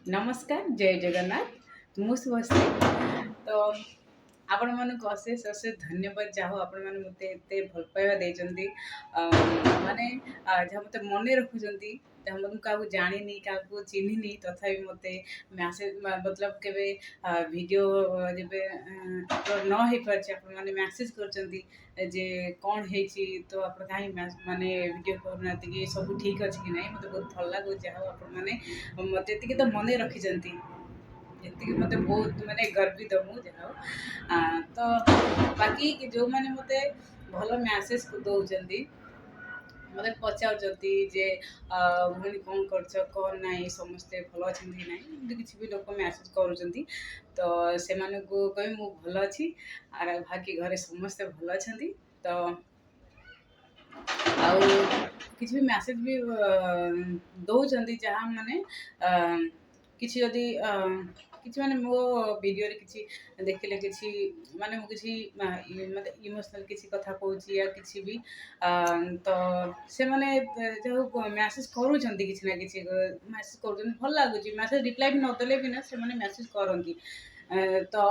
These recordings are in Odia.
नमस्कार जय जगन्नाथ मु शुभश्री तो आपण मानक अशेष अशेष धन्यवाद जाहो आपण माने मते एते भल पाइबा देचंती माने जहाँ मते मने रखुचंती जहाँ मते काहू जानिनी काहू चिन्हिनी तथापि मते मैसेज मतलब केबे वीडियो जेबे अपलोड न हे परचे आपण माने मैसेज करचंती जे कौन हेची तो आपण काहे माने वीडियो करनाती कि सब ठीक अछि कि नै मते बहुत भल लागो जाहो आपण माने मते एतिके तो मने रखिचंती ଏତିକି ମୋତେ ବହୁତ ମାନେ ଗର୍ବିତ ମୁଁ ଯାହା ହଉ ତ ବାକି ଯେଉଁମାନେ ମୋତେ ଭଲ ମ୍ୟାସେଜ୍ ଦେଉଛନ୍ତି ମୋତେ ପଚାରୁଛନ୍ତି ଯେ ଭଉଣୀ କ'ଣ କରୁଛ କ'ଣ ନାହିଁ ସମସ୍ତେ ଭଲ ଅଛନ୍ତି କି ନାହିଁ ଏମିତି କିଛି ବି ଲୋକ ମ୍ୟାସେଜ୍ କରୁଛନ୍ତି ତ ସେମାନଙ୍କୁ କହିବି ମୁଁ ଭଲ ଅଛି ଆଉ ବାକି ଘରେ ସମସ୍ତେ ଭଲ ଅଛନ୍ତି ତ ଆଉ କିଛି ବି ମ୍ୟାସେଜ୍ ବି ଦେଉଛନ୍ତି ଯାହା ମାନେ କିଛି ଯଦି କିଛି ମାନେ ମୋ ଭିଡ଼ିଓରେ କିଛି ଦେଖିଲେ କିଛି ମାନେ ମୁଁ କିଛି ମୋତେ ଇମୋସନାଲ୍ କିଛି କଥା କହୁଛି ୟା କିଛି ବି ତ ସେମାନେ ଯାହା ମ୍ୟାସେଜ୍ କରୁଛନ୍ତି କିଛି ନା କିଛି ମ୍ୟାସେଜ୍ କରୁଛନ୍ତି ଭଲ ଲାଗୁଛି ମ୍ୟାସେଜ୍ ରିପ୍ଲାଏ ବି ନଦେଲେ ବି ନା ସେମାନେ ମ୍ୟାସେଜ୍ କରନ୍ତି ତ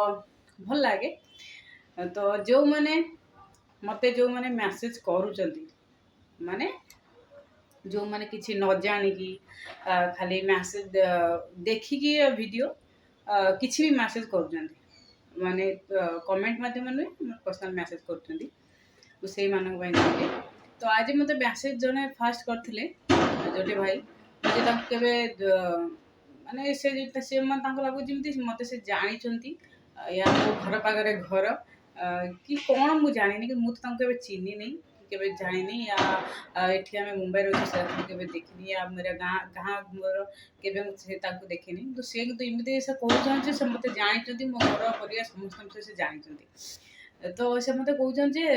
ଭଲ ଲାଗେ ତ ଯେଉଁମାନେ ମ୍ୟାସେଜ୍ କରୁଛନ୍ତି ମାନେ ଯେଉଁମାନେ କିଛି ନ ଜାଣିକି ଖାଲି ମ୍ୟାସେଜ୍ ଦେଖିକି ଭିଡ଼ିଓ କିଛି ବି ମ୍ୟାସେଜ୍ କରୁଛନ୍ତି ମାନେ କମେଣ୍ଟ ମାଧ୍ୟମରେ ନୁହେଁ ପର୍ସନାଲ୍ ମ୍ୟାସେଜ୍ କରୁଛନ୍ତି ମୁଁ ସେଇମାନଙ୍କ ପାଇଁ କହିଲି ତ ଆଜି ମୋତେ ମ୍ୟାସେଜ୍ ଜଣେ ଫାଷ୍ଟ କରିଥିଲେ ଯୋଟେ ଭାଇ ଯେ ତାଙ୍କୁ କେବେ ମାନେ ସେ ତାଙ୍କୁ ଲାଗୁଛି ଯେମିତି ମୋତେ ସେ ଜାଣିଛନ୍ତି ୟା ମୋ ଘର ପାଖରେ ଘର କି କ'ଣ ମୁଁ ଜାଣିନି କି ମୁଁ ତ ତାଙ୍କୁ କେବେ ଚିହ୍ନିନି କେବେ ଜାଣିନି ୟା ଏଠି ଆମେ ମୁମ୍ବାଇରେ ଅଛୁ ସେଠି କେବେ ଦେଖିନି ୟା ମୋର ଗାଁ ମୋର କେବେ ମୁଁ ସେ ତାଙ୍କୁ ଦେଖିନି କିନ୍ତୁ ସେ କିନ୍ତୁ ଏମିତି ସେ କହୁଛନ୍ତି ଯେ ସେ ମୋତେ ଜାଣିଛନ୍ତି ମୋ ଘର ପରିବାର ସମସ୍ତଙ୍କ ବିଷୟରେ ସେ ଜାଣିଛନ୍ତି ତ ସେ ମୋତେ କହୁଛନ୍ତି ଯେ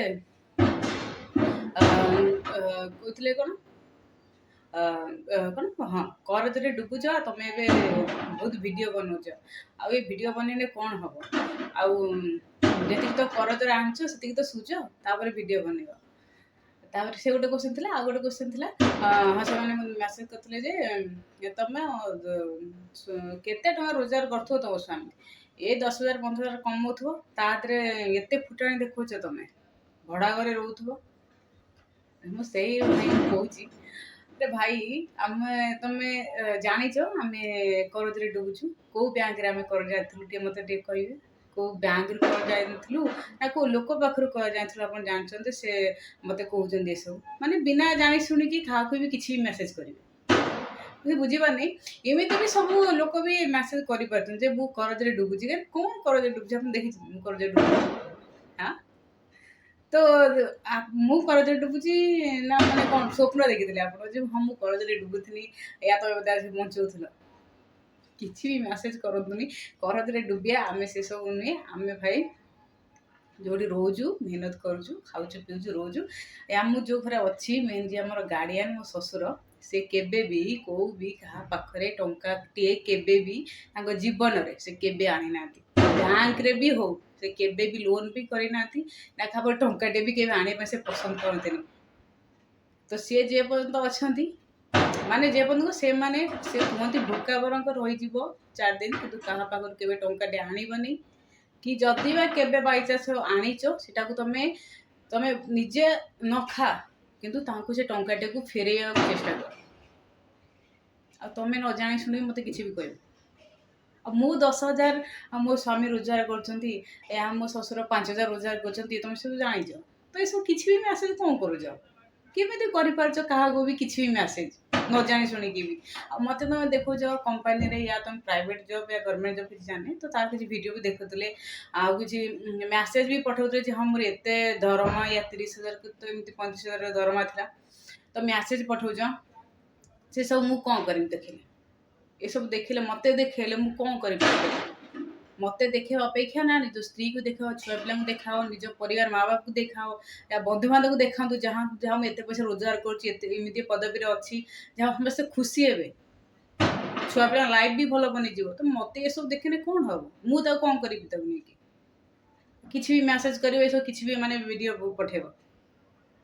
କହୁଥିଲେ କ'ଣ କ'ଣ ହଁ କରଜରେ ଡୁବୁଛ ତମେ ଏବେ ବହୁତ ଭିଡ଼ିଓ ବନଉଛ ଆଉ ଏ ଭିଡ଼ିଓ ବନେଇଲେ କ'ଣ ହେବ ଆଉ ଯେତିକି ତ କରଜରେ ଆଣୁଛ ସେତିକି ତ ଶୁଛ ତାପରେ ଭିଡ଼ିଓ ବନେଇବ ତାପରେ ସେ ଗୋଟେ କ୍ୱେଶ୍ଚନ୍ ଥିଲା ଆଉ ଗୋଟେ କ୍ୱେଶ୍ଚନ୍ ଥିଲା ହଁ ସେମାନେ ମେସେଜ୍ କରିଥିଲେ ଯେ ତମେ କେତେ ଟଙ୍କା ରୋଜଗାର କରୁଥିବ ତମ ସ୍ୱାମୀ ଏ 10,000 15,000 କମଉଥିବ ତା ଦେହରେ ଏତେ ଫୁଟାଣି ଦେଖାଉଛ ତମେ ଭଡ଼ା ଘରେ ରହୁଥିବ ମୁଁ ସେଇ କହୁଛି ଭାଇ ତମେ ଜାଣିଛ ଆମେ କରଜରେ ଡୁବୁଛୁ କେଉଁ ବ୍ୟାଙ୍କରେ ଆମେ କରଜ ଯାଇଥିଲୁ ଟିକେ ମୋତେ ଟିକେ କହିବେ କେଉଁ ବ୍ୟାଙ୍କରୁ କରଜ ଯାଇନଥିଲୁ ନା କେଉଁ ଲୋକ ପାଖରୁ କରଜ ଯାଇଥିଲୁ ଆପଣ ଜାଣିଛନ୍ତି ସେ ମୋତେ କହୁଛନ୍ତି ଏସବୁ ମାନେ ବିନା ଜାଣି ଶୁଣିକି କାହାକୁ ବି କିଛି ବି ମେସେଜ୍ କରିବେ ମୁଁ ବୁଝିପାରୁନି ଏମିତି ବି ସବୁ ଲୋକ ବି ମେସେଜ୍ କରିପାରୁଛନ୍ତି ଯେ ମୁଁ କରଜରେ ଡୁବୁଛି କ'ଣ କରଜରେ ଡୁବୁଛି ଆପଣ ଦେଖିଛନ୍ତି ମୁଁ କରଜରେ ଡୁବୁଛି ହଁ ତ ମୁଁ କରଜରେ ଡୁବୁଛି ନା ମାନେ କ'ଣ ସ୍ୱପ୍ନ ଦେଖିଥିଲେ ଆପଣ ଯେ ହଁ ମୁଁ କରଜରେ ଡୁବୁଥିଲି ଏୟା ତ ବୋଧେ ଆଜି ବଞ୍ଚଉଥିଲ କିଛି ବି ମେସେଜ୍ କରନ୍ତୁନି କରଜରେ ଡୁବିଆ ଆମେ ସେସବୁ ନୁହେଁ ଆମେ ଭାଇ ଯେଉଁଠି ରହୁଛୁ ମେହନତ କରୁଛୁ ଖାଉଛୁ ପିଉଛୁ ରହୁଛୁ ମୁଁ ଯେଉଁ ଘରେ ଅଛି ମେନ୍ ଯେ ଆମର ଗାର୍ଡ଼ିଆନ୍ ମୋ ଶ୍ୱଶୁର ସେ କେବେ ବି କେଉଁ ବି କାହା ପାଖରେ ଟଙ୍କାଟିଏ କେବେ ବି ତାଙ୍କ ଜୀବନରେ ସେ କେବେ ଆଣିନାହାନ୍ତି ବ୍ୟାଙ୍କରେ ବି ହଉ ସେ କେବେ ବି ଲୋନ୍ ବି କରିନାହାନ୍ତି ନା କାହା ଟଙ୍କାଟେ ବି କେବେ ଆଣିବା ପାଇଁ ସେ ପସନ୍ଦ କରନ୍ତିନି ତ ସିଏ ଯେ ପର୍ଯ୍ୟନ୍ତ ଅଛନ୍ତି ମାନେ ଯେ ପର୍ଯ୍ୟନ୍ତ ସେମାନେ ସେ କୁହନ୍ତି ଭୋକା ବରଙ୍କ ରହିଯିବ 4 ଦିନ କିନ୍ତୁ କାହା ପାଖରୁ କେବେ ଟଙ୍କାଟେ ଆଣିବନି କି ଯଦି ବା କେବେ ବାଇଚାନ୍ସ ଆଣିଛ ସେଟାକୁ ତମେ ନିଜେ ନ ଖା କିନ୍ତୁ ତାଙ୍କୁ ସେ ଟଙ୍କାଟାକୁ ଫେରେଇବାକୁ ଚେଷ୍ଟା କର ଆଉ ତମେ ନ ଜାଣି ଶୁଣି ମୋତେ କିଛି ବି କହିବ ଆଉ ମୁଁ 10,000 ମୋ ସ୍ୱାମୀ ରୋଜଗାର କରୁଛନ୍ତି ଏହା ମୋ ଶ୍ୱଶୁର 5,000 ରୋଜଗାର କରୁଛନ୍ତି ତମେ ସବୁ ଜାଣିଛ ତ ଏସବୁ କିଛି ବି ମେସେଜ୍ କ'ଣ କରୁଛ କେମିତି କରିପାରୁଛ କାହାକୁ ବି କିଛି ବି ମେସେଜ୍ ନ ଜାଣି ଶୁଣିକି ବି ଆଉ ମୋତେ ତମେ ଦେଖୁଛ କମ୍ପାନୀରେ ୟା ତମେ ପ୍ରାଇଭେଟ୍ ଜବ୍ ୟା ଗଭର୍ଣ୍ଣମେଣ୍ଟ ଜବ୍ କିଛି ଜାଣିନି ତ ତାର କିଛି ଭିଡ଼ିଓ ବି ଦେଖୁଥିଲେ ଆଉ କିଛି ମେସେଜ୍ ବି ପଠାଉଥିଲେ ଯେ ହଁ ମୋର ଏତେ ଦରମା ୟା 30,000 ତ ଏମିତି 35,000 ଦରମା ଥିଲା ତ ମେସେଜ୍ ପଠାଉଛ ସେସବୁ ମୁଁ କ'ଣ କରିବି ଦେଖିଲେ ଏସବୁ ଦେଖିଲେ ମୋତେ ଦେଖେଇଲେ ମୁଁ କ'ଣ କରିପାରିବି ମୋତେ ଦେଖେଇବା ଅପେକ୍ଷା ନା ନିଜ ସ୍ତ୍ରୀକୁ ଦେଖାଅ ଛୁଆ ପିଲାଙ୍କୁ ଦେଖାଅ ନିଜ ପରିବାର ମା ବାପକୁ ଦେଖାଅ ୟା ବନ୍ଧୁବାନ୍ଧବକୁ ଦେଖାନ୍ତୁ ଯାହା ମୁଁ ଏତେ ପଇସା ରୋଜଗାର କରୁଛି ଏମିତି ପଦବୀରେ ଅଛି ଯାହା ସମସ୍ତେ ଖୁସି ହେବେ ଛୁଆ ପିଲା ଲାଇଫ୍ ବି ଭଲ ବନିଯିବ ତ ମୋତେ ଏସବୁ ଦେଖିଲେ କ'ଣ ହେବ ମୁଁ ତାକୁ କ'ଣ କରିବି ତାକୁ ନେଇକି କିଛି ବି ମେସେଜ୍ କରିବ ଏସବୁ କିଛି ବି ମାନେ ଭିଡ଼ିଓ ପଠେଇବ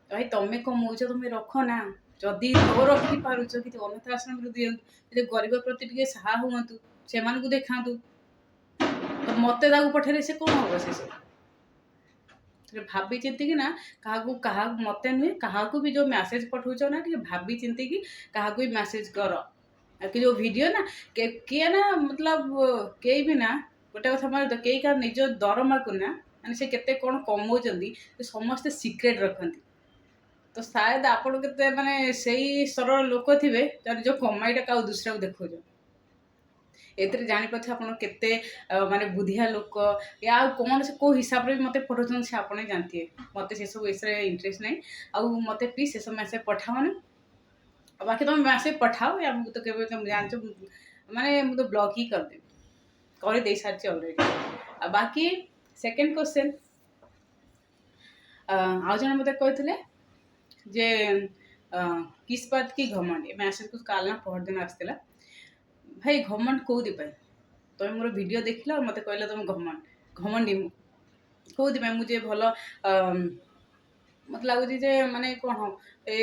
ଭାଇ ତମେ କମଉଛ ତମେ ରଖ ନା ଯଦି ନ ରଖିପାରୁଛ କିଛି ଅନାଥ ଆଶ୍ରମରେ ଦିଅନ୍ତୁ ଯଦି ଗରିବ ପ୍ରତି ଟିକେ ସାହା ହୁଅନ୍ତୁ ସେମାନଙ୍କୁ ଦେଖାନ୍ତୁ। ତ ମୋତେ ତାକୁ ପଠେଇଲେ ସେ କ'ଣ ହେବ? ସେ ସବୁ ଭାବି ଚିନ୍ତିକି ନା କାହାକୁ ମୋତେ ନୁହେଁ କାହାକୁ ବି ଯେଉଁ ମେସେଜ ପଠାଉଛ ନା ଟିକେ ଭାବି ଚିନ୍ତିକି କାହାକୁ ବି ମେସେଜ କର। कि जो वीडियो ना किए ना मतलब केही भी ना गोटे कथा मार केही का निज दरमा को ना माने से केते कोन कमौचंदी समस्ते सीक्रेट रखंती। तो शायद आपण केते माने सेही सरल लोक थिबे जो कमाईटा का दूसरा को देखो एतरे जानी पथे आपण केते माने बुधिया लोक या कोन से को हिसाब रे मते पठोचन से आपण जानथिए। मते से सब इसरे इंटरेस्ट नै आ मते प्लीज से सब मैसेज पठाओ। बाकी तुम मैसेज पठाओ या मुझे तो केवल तुम जान माने मुझे ब्लॉक ही कर दे सारी ऑलरेडी। बाकी सेकंड क्वेश्चन आउ जन मत कहते जे किस बात की घमंड मैसेज कुछ कालना पहर दिन आसला भाई घमंड कौदी तुम मोर वीडियो देख और मत कहला तुम घमंडी कौदी मुझे भल मत लगुच माने कौन ए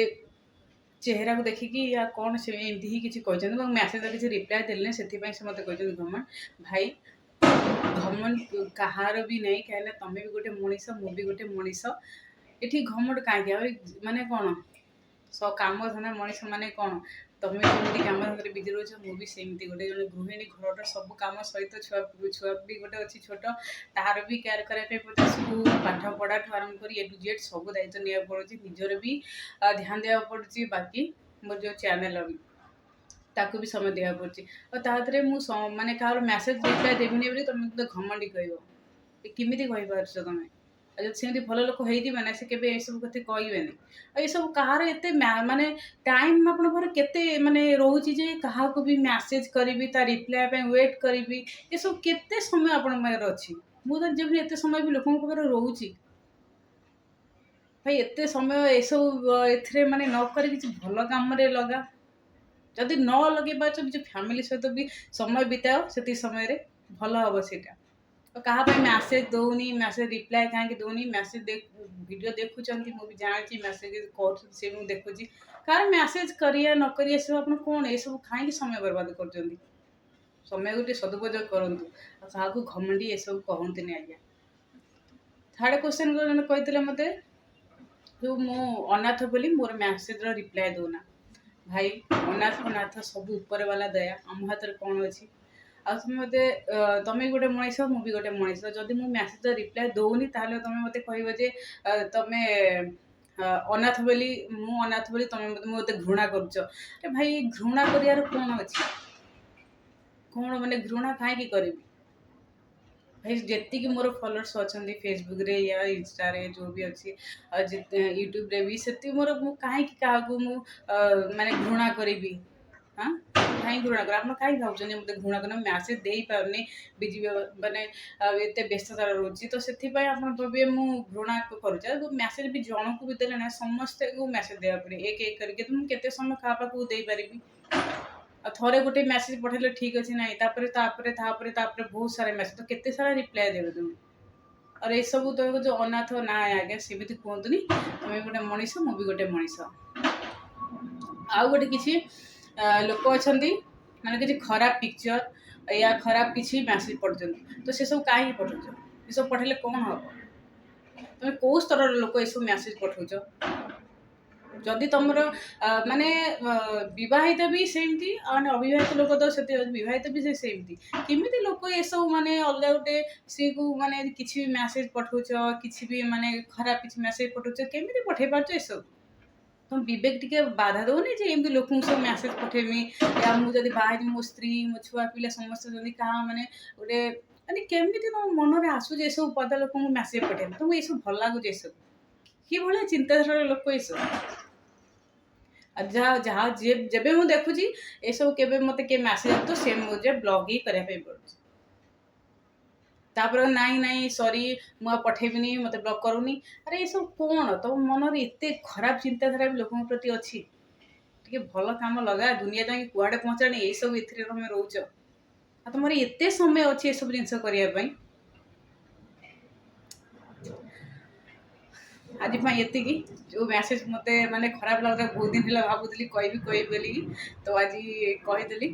चेहरा को देखिकी या कौन से एमती ही किसी कहते मैसेज किसी रिप्लाय देने से मत कहते घमंड भाई घमंड कहार भी नहीं कहले तुम्हें भी गोटे मनीष मु भी गोटे मनीष ये घमंड कहीं माने कौन काम धंदा मनीष माने कौन तुम्हें जमी कम धंदा बिजी रोच मुझे सेमती गोटे जन गृहिणी घर सब कम सहित छुआ भी गोटे अच्छी छोट तार भी केयर करने पड़े स्कूल पाठ पढ़ा ठू आरंभ कर ए टू जेड सब दायित्व नहीं पड़े निजर भी ध्यान देवा पड़े। बाकी मोर जो चैनल ताकू भी समय देवा पड़े और तादरे माने कहार मैसेज रिप्लाय देविनी बोली तुम तो घमंडी कह किमिति कहि पारछ तुम जब सेमती भल लोक होती ना से केबे ए सब कथे कहबेनी और ये सब कहार एते माने टाइम आपन पर केते माने रहउची जे कहा को भी मैसेज करी ता रिप्लाय पे वेट करी ये सब केते समय आपन में अछि मु तो जब एते समय भी लोकन को रहउची भाई एते समय ए सब एथरे माने न करी किछि भल काम रे लगा जदि न लगे पाछ निज फैमिली सहित भी समय बिताओ से समय रे भल हम सेटा तो कहा मैसेज दौनी मैसेज रिप्लाय कहीं दौनी मैसेज वीडियो देखुंत मुझे जानी मैसेज कर देखुची कार मैसेज करिया न करिया सब आप कौन ये सब कहीं समय बर्बाद कर समय गोटे सदुपयोग करूँ क्या घमंडी ये सब कहते आज्ञा। थर्ड क्वेश्चन कहते मत जो मु अनाथ बोली मोर मैसेज रिप्लाय दौना भाई अनाथ अनाथ सब ऊपर वाला दया आम हाथ में कौन अच्छी मत तुम्हें गोटे मनीष मु भी गोटे मनीष जदि मु मैसेज रिप्लाय दौनी ताहले तुम मत कह तुम्हें अनाथ बोली मु अनाथ बोली तुम मत घृणा कर भाई घृणा कर कौन अच्छी कौन माने घृणा कहीं करी भाई जी मोर फॉलोअर्स अच्छा फेसबुक रे या इंस्टा रे जो भी अच्छी यूट्यूब रे भी से मोर कहीं क्या माने घृणा करी हाँ कहीं घृणा कर आप कहीं भावुँ मत घृणा करना मैसेज दे पारे बिजी माने एत व्यस्तता रोचे तो से भावे मुझे घृणा कर मैसेज भी जन को भी देले ना समस्ते को मैसेज देवा पड़े एक एक करके मुझे केते समय क्या पाखु दे पारि थोड़े गोटे मैसेज पठेले ठीक अच्छे ना बहुत सारा मैसेज तो केते सारा रिप्लाय देवे तुम और ये सब तो जो अनाथ ना आज्ञा सेमती कहतुनी तुम्हें गोटे मनीष मु भी गोटे मनीष आउ गोटे किसी लोक अच्छा मैंने किसी खराब पिक्चर या खराब किसी मैसेज पढ़ुं तो से सब कहीं पठाऊँ ये सब पठेले कौन हम तुम कौ स्तर लोक ये सब मैसेज पठाऊच जदि तुम माने विवाहित भी सेमती अविवाहित लोक तो से विवाहित भी सेमती किमिति लोक ये सब माने अलग गोटे सी को माने किसी भी मैसेज पठाऊच किसी भी माने खराब किसी मैसेज पठाऊच केमिति पठे पार्छ ये सब तुम विवेक टिके बाधा दौनी जे एमती लोक सब मैसेज पठेमी या मुझे बाहर मो स्त्री मो छुआ पिला समस्त जदि कहा माने गोटे माने केमिति तुम मन में आसू ये सब पदा लोक मैसेज पठेमी तुमको ये सब भल लगुच ये सब कि भाया चिंताधारा लोक ये सब जहाँ जहाँ जेबे मुझे देखुची ये सब केबे मते के मैसेज तो से मुझे ब्लॉग ही करने पड़े नाई नाई सॉरी मुझे पठेबी मत ब्लॉक करूनी अरे ये सब कौन तो मन में एत खराब चिंताधारा भी लोगों प्रति अच्छी टे भल काम लगा दुनिया जाए कुआड़े पहुँचाणी ये सब ए तुम रोच तुम एत समय अच्छी ये सब जिनस करने आज ये जो मैसेज मत माने खराब लगता बहुत दिन है भावुली कह बोली तो आज कहीदेली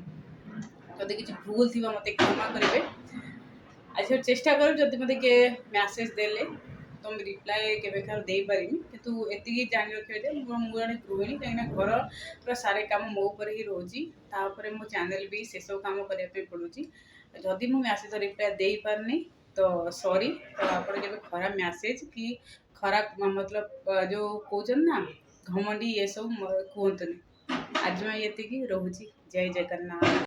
ଯଦି କିଛି ଭୁଲ ଥିବ ମୋତେ କ୍ଷମା କରିବେ। ଆଜି ଚେଷ୍ଟା କରିବି ଯଦି ମୋତେ କିଏ ମେସେଜ୍ ଦେଲେ ତ ମୁଁ ରିପ୍ଲାଏ କେବେ କାହାର ଦେଇପାରିନି, କିନ୍ତୁ ଏତିକି ଜାଣି ରଖିବେ ଯେ ମୁଁ ଜଣେ ଗୃହିଣୀ, କାହିଁକିନା ଘରର ସାରା କାମ ମୋ ଉପରେ ହିଁ ରହୁଛି, ତାପରେ ମୋ ଚ୍ୟାନେଲ୍ ବି ସେସବୁ କାମ କରିବା ପାଇଁ ପଡ଼ୁଛି। ଯଦି ମୁଁ ମେସେଜ୍ର ରିପ୍ଲାଏ ଦେଇପାରୁନି ତ ସରି, ତ ଆପଣ କେବେ ଖରାପ ମେସେଜ୍ କି ଖରାପ ମତଲବ ଯେଉଁ କହୁଛନ୍ତି ନା ଘମଣ୍ଡି ଏସବୁ କୁହନ୍ତୁନି। ଆଜି ପାଇଁ ଏତିକି, ରହୁଛି। ଜୟ ଜଗନ୍ନାଥ।